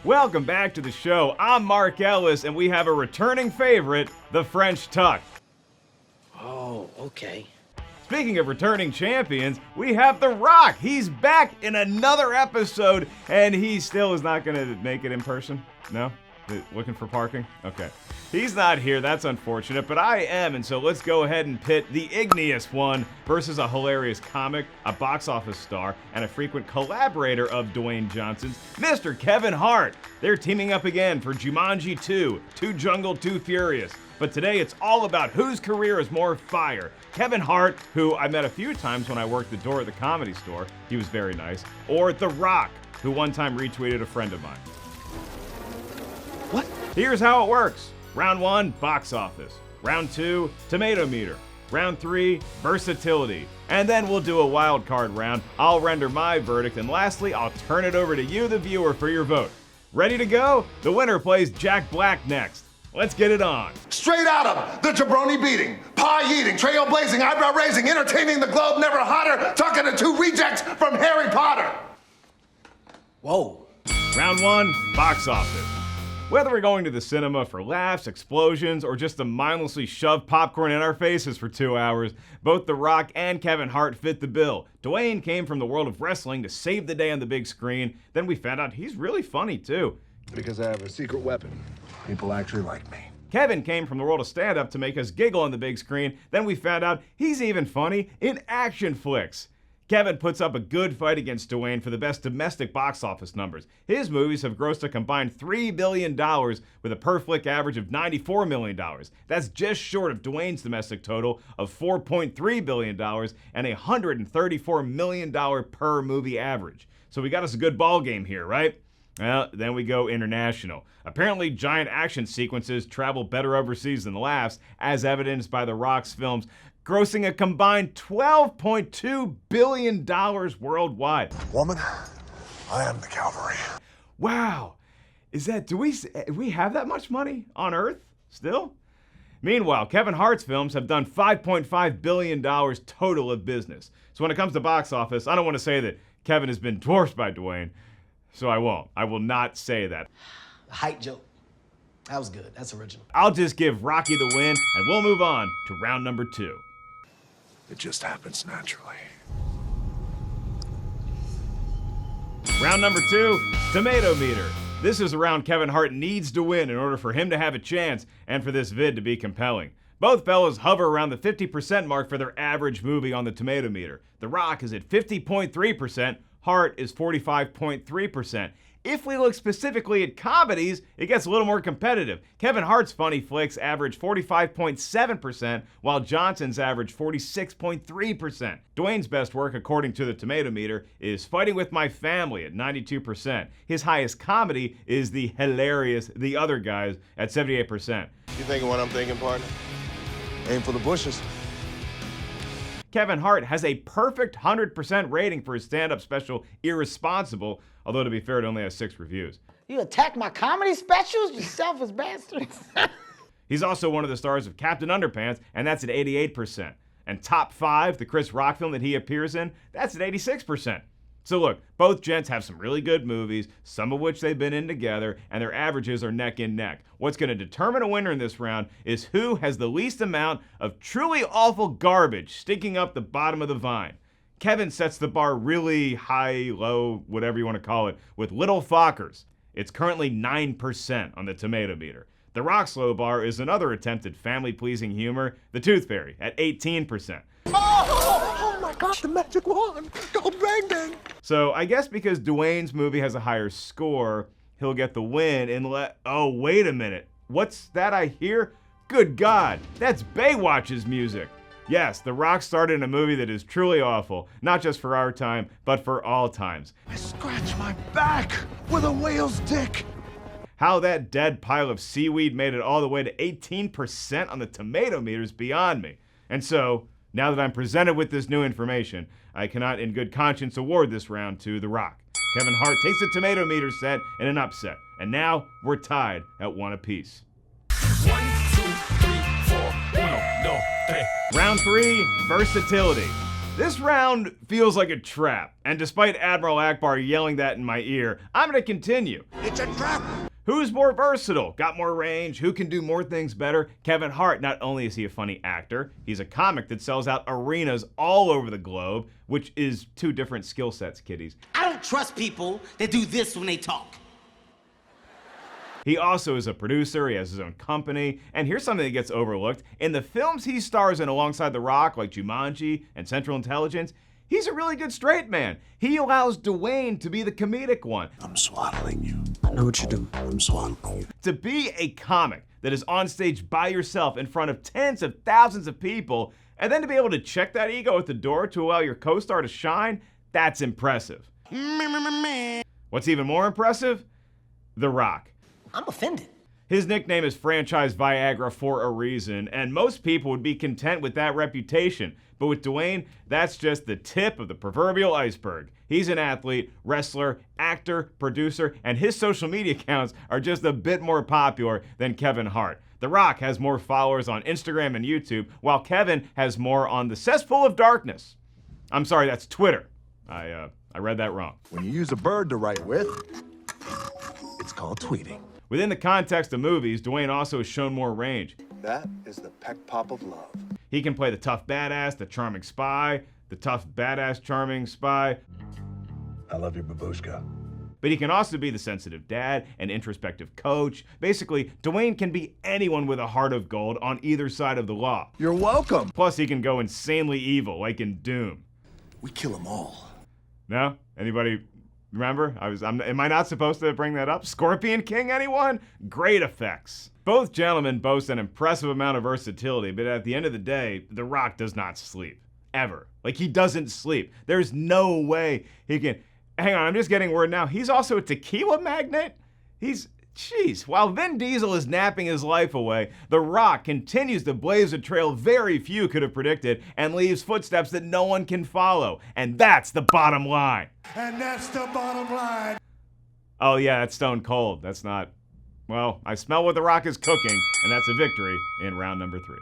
Welcome back to the show. I'm Mark Ellis, and we have a returning favorite, the French Tuck. Oh, okay. Speaking of returning champions, we have The Rock. He's back in another episode, and he still is not going to make it in person. No? Looking for parking? Okay. He's not here, that's unfortunate, but I am, and so let's go ahead and pit the igneous one versus a hilarious comic, a box office star, and a frequent collaborator of Dwayne Johnson's, Mr. Kevin Hart. They're teaming up again for Jumanji 2, Too Jungle, Too Furious. But today it's all about whose career is more fire. Kevin Hart, who I met a few times when I worked the door at the Comedy Store, he was very nice, or The Rock, who one time retweeted a friend of mine. What? Here's how it works. Round 1, box office. Round 2, Tomatometer. Round 3, versatility. And then we'll do a wild card round. I'll render my verdict, and lastly, I'll turn it over to you, the viewer, for your vote. Ready to go? The winner plays Jack Black next. Let's get it on. Straight out of the jabroni beating, pie eating, trailblazing, eyebrow raising, entertaining the globe, never hotter, talking to two rejects from Harry Potter. Whoa. Round 1, box office. Whether we're going to the cinema for laughs, explosions, or just to mindlessly shove popcorn in our faces for 2 hours, both The Rock and Kevin Hart fit the bill. Dwayne came from the world of wrestling to save the day on the big screen. Then we found out he's really funny too. Because I have a secret weapon. People actually like me. Kevin came from the world of stand-up to make us giggle on the big screen. Then we found out he's even funny in action flicks. Kevin puts up a good fight against Dwayne for the best domestic box office numbers. His movies have grossed a combined $3 billion with a per-flick average of $94 million. That's just short of Dwayne's domestic total of $4.3 billion and a $134 million per movie average. So we got us a good ball game here, right? Well, then we go international. Apparently, giant action sequences travel better overseas than laughs, as evidenced by The Rock's films, grossing a combined $12.2 billion worldwide. Woman, I am the cavalry. Wow. Do we have that much money on Earth still? Meanwhile, Kevin Hart's films have done $5.5 billion total of business. So when it comes to box office, I don't want to say that Kevin has been dwarfed by Dwayne, so I won't. I will not say that. Height joke. That was good. That's original. I'll just give Rocky the win, and we'll move on to round number 2. It just happens naturally. Round number 2, Tomatometer. This is a round Kevin Hart needs to win in order for him to have a chance and for this vid to be compelling. Both fellas hover around the 50% mark for their average movie on the Tomatometer. The Rock is at 50.3%, Hart is 45.3%. If we look specifically at comedies, it gets a little more competitive. Kevin Hart's funny flicks average 45.7%, while Johnson's average 46.3%. Dwayne's best work, according to the Tomatometer, is Fighting with My Family at 92%. His highest comedy is the hilarious The Other Guys at 78%. You thinking what I'm thinking, partner? Aim for the bushes. Kevin Hart has a perfect 100% rating for his stand-up special, Irresponsible, although to be fair, it only has 6 reviews. You attack my comedy specials, you selfish bastards. He's also one of the stars of Captain Underpants, and that's at 88%. And Top 5, the Chris Rock film that he appears in, that's at 86%. So look, both gents have some really good movies, some of which they've been in together, and their averages are neck and neck. What's going to determine a winner in this round is who has the least amount of truly awful garbage sticking up the bottom of the vine. Kevin sets the bar really high, low, whatever you want to call it, with Little Fockers. It's currently 9% on the Tomatometer. The Rock's low bar is another attempt at family-pleasing humor, The Tooth Fairy, at 18%. Oh my gosh, the magic wand! Go bang bang! So I guess because Dwayne's movie has a higher score, he'll get the win and oh, wait a minute. What's that I hear? Good God, that's Baywatch's music. Yes, The Rock starred in a movie that is truly awful, not just for our time, but for all times. I scratch my back with a whale's dick. How that dead pile of seaweed made it all the way to 18% on the Tomatometer is beyond me. And so, now that I'm presented with this new information, I cannot in good conscience award this round to The Rock. Kevin Hart takes the Tomatometer set in an upset, and now we're tied at 1 apiece. 1, 2, 3, 4, 1, 2, 3. Round 3, versatility. This round feels like a trap, and despite Admiral Akbar yelling that in my ear, I'm gonna continue. It's a trap! Who's more versatile? Got more range? Who can do more things better? Kevin Hart. Not only is he a funny actor, he's a comic that sells out arenas all over the globe, which is two different skill sets, kiddies. I don't trust people that do this when they talk. He also is a producer, he has his own company, and here's something that gets overlooked. In the films he stars in alongside The Rock, like Jumanji and Central Intelligence, he's a really good straight man. He allows Dwayne to be the comedic one. I'm swaddling you. I know what you're doing. I'm swaddling you. To be a comic that is on stage by yourself in front of tens of thousands of people, and then to be able to check that ego at the door to allow your co-star to shine, that's impressive. What's even more impressive? The Rock. I'm offended. His nickname is Franchise Viagra for a reason, and most people would be content with that reputation. But with Dwayne, that's just the tip of the proverbial iceberg. He's an athlete, wrestler, actor, producer, and his social media accounts are just a bit more popular than Kevin Hart. The Rock has more followers on Instagram and YouTube, while Kevin has more on the cesspool of darkness. I'm sorry, that's Twitter. I read that wrong. When you use a bird to write with, it's called tweeting. Within the context of movies, Dwayne also has shown more range. That is the peck pop of love. He can play the tough badass, the charming spy, the tough badass charming spy. I love your babushka. But he can also be the sensitive dad, an introspective coach. Basically, Dwayne can be anyone with a heart of gold on either side of the law. You're welcome. Plus, he can go insanely evil, like in Doom. We kill them all. No? Anybody remember? Am I not supposed to bring that up? Scorpion King, anyone? Great effects. Both gentlemen boast an impressive amount of versatility, but at the end of the day, The Rock does not sleep. Ever. Like, he doesn't sleep. There's no way he can... Hang on, I'm just getting word now. He's also a tequila magnate? Jeez. While Vin Diesel is napping his life away, The Rock continues to blaze a trail very few could have predicted and leaves footsteps that no one can follow. And that's the bottom line. And that's the bottom line. Oh yeah, that's Stone Cold. That's not... Well, I smell what The Rock is cooking, and that's a victory in round number 3.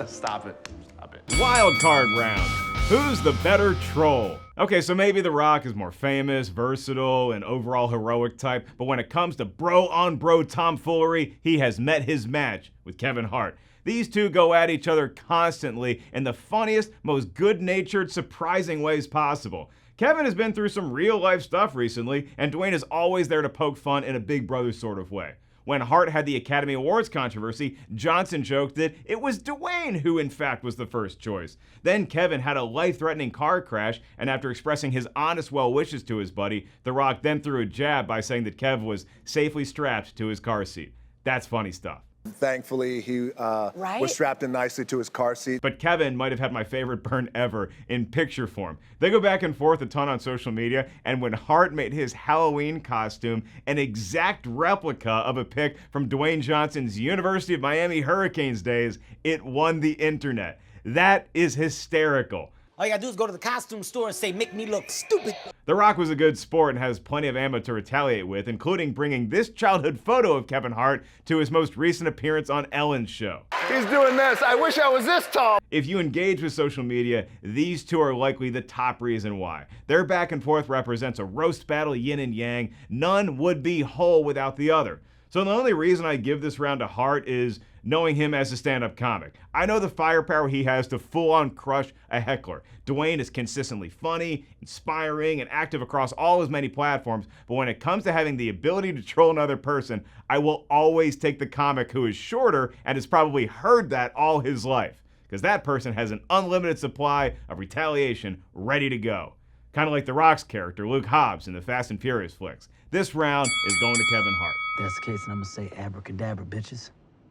Stop it. Stop it. Wild card round. Who's the better troll? Okay, so maybe The Rock is more famous, versatile, and overall heroic type, but when it comes to bro-on-bro tomfoolery, he has met his match with Kevin Hart. These two go at each other constantly in the funniest, most good-natured, surprising ways possible. Kevin has been through some real-life stuff recently, and Dwayne is always there to poke fun in a big brother sort of way. When Hart had the Academy Awards controversy, Johnson joked that it was Dwayne who in fact was the first choice. Then Kevin had a life-threatening car crash, and after expressing his honest well wishes to his buddy, The Rock then threw a jab by saying that Kev was safely strapped to his car seat. That's funny stuff. Thankfully, he was strapped in nicely to his car seat. But Kevin might have had my favorite burn ever in picture form. They go back and forth a ton on social media, and when Hart made his Halloween costume an exact replica of a pic from Dwayne Johnson's University of Miami Hurricanes days, it won the internet. That is hysterical. All you gotta do is go to the costume store and say, make me look stupid. The Rock was a good sport and has plenty of ammo to retaliate with, including bringing this childhood photo of Kevin Hart to his most recent appearance on Ellen's show. He's doing this. I wish I was this tall. If you engage with social media, these two are likely the top reason why. Their back and forth represents a roast battle yin and yang. None would be whole without the other. So the only reason I give this round to Hart is knowing him as a stand-up comic. I know the firepower he has to full-on crush a heckler. Dwayne is consistently funny, inspiring, and active across all his many platforms, but when it comes to having the ability to troll another person, I will always take the comic who is shorter and has probably heard that all his life, because that person has an unlimited supply of retaliation ready to go. Kind of like The Rock's character, Luke Hobbs, in the Fast and Furious flicks. This round is going to Kevin Hart. That's the case, and I'm gonna say abracadabra, bitches.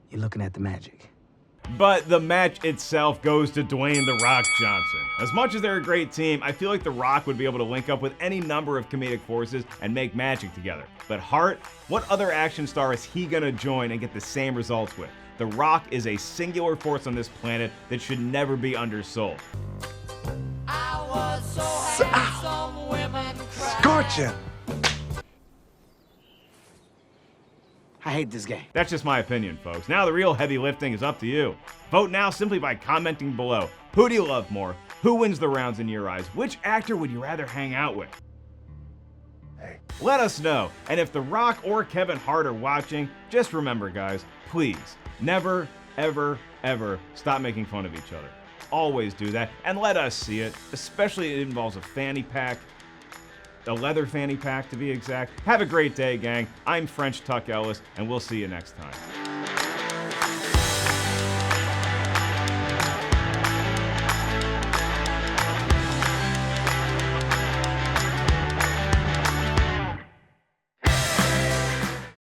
You're looking at the magic. But the match itself goes to Dwayne The Rock Johnson. As much as they're a great team, I feel like The Rock would be able to link up with any number of comedic forces and make magic together. But Hart, what other action star is he gonna join and get the same results with? The Rock is a singular force on this planet that should never be undersold. Scorching. I hate this game. That's just my opinion, folks. Now the real heavy lifting is up to you. Vote now simply by commenting below. Who do you love more? Who wins the rounds in your eyes? Which actor would you rather hang out with? Let us know. And if The Rock or Kevin Hart are watching, just remember, guys, please, never, ever, ever stop making fun of each other. Always do that, and let us see it, especially if it involves a fanny pack, a leather fanny pack to be exact. Have a great day, gang. I'm French Tuck Ellis, and we'll see you next time.